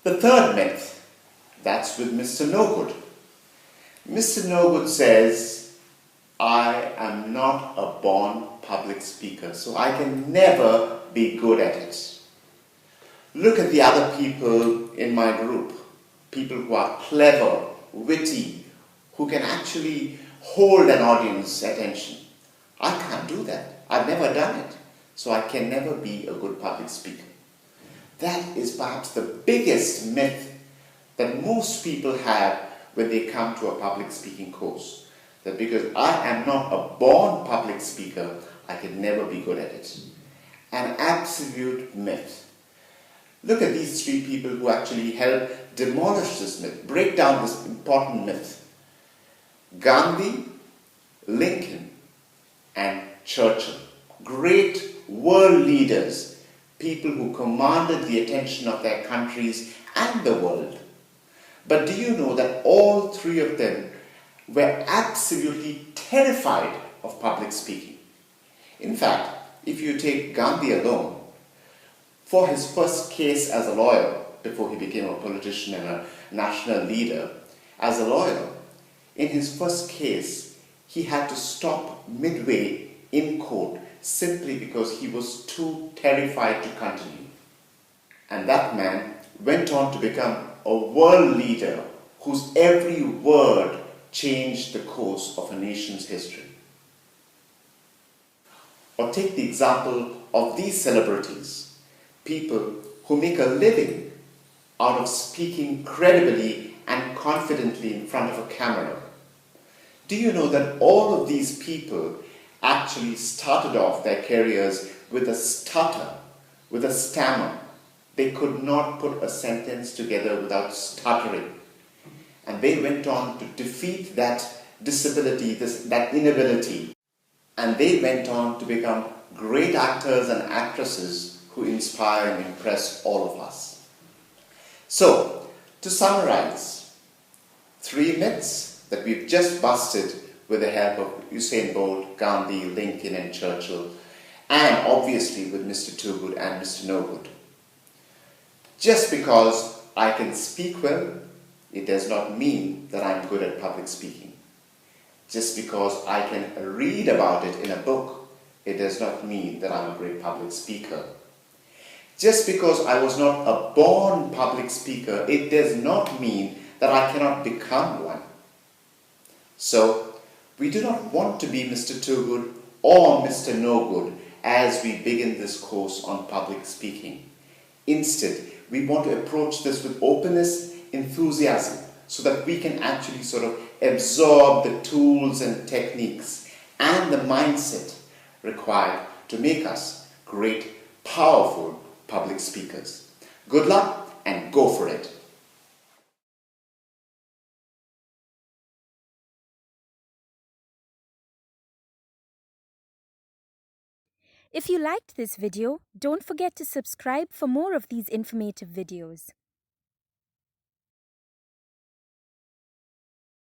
The third myth, that's with Mr. No Good. Mr. No Good says, I am not a born public speaker, so I can never be good at it. Look at the other people in my group, people who are clever, witty, who can actually hold an audience's attention. I can't do that. I've never done it, so I can never be a good public speaker. That is perhaps the biggest myth that most people have when they come to a public speaking course. That because I am not a born public speaker, I can never be good at it. An absolute myth. Look at these three people who actually helped demolish this myth, break down this important myth. Gandhi, Lincoln, and Churchill. Great world leaders, people who commanded the attention of their countries and the world. But do you know that all three of them were absolutely terrified of public speaking? In fact, if you take Gandhi alone, for his first case as a lawyer, before he became a politician and a national leader, as a lawyer, in his first case, he had to stop midway in court simply because he was too terrified to continue. And that man went on to become a world leader whose every word changed the course of a nation's history. Or take the example of these celebrities, people who make a living out of speaking credibly and confidently in front of a camera. Do you know that all of these people actually started off their careers with a stutter, with a stammer? They could not put a sentence together without stuttering. And they went on to defeat that disability, that inability. And they went on to become great actors and actresses who inspire and impress all of us. So, to summarize, three myths that we've just busted with the help of Usain Bolt, Gandhi, Lincoln, and Churchill, and obviously with Mr. Too Good and Mr. No Good. Just because I can speak well, it does not mean that I'm good at public speaking. Just because I can read about it in a book, it does not mean that I'm a great public speaker. Just because I was not a born public speaker, it does not mean that I cannot become one. So, we do not want to be Mr. Too Good or Mr. No Good as we begin this course on public speaking. Instead, we want to approach this with openness, enthusiasm, so that we can actually sort of absorb the tools and techniques and the mindset required to make us great, powerful public speakers. Good luck and go for it. If you liked this video, don't forget to subscribe for more of these informative videos.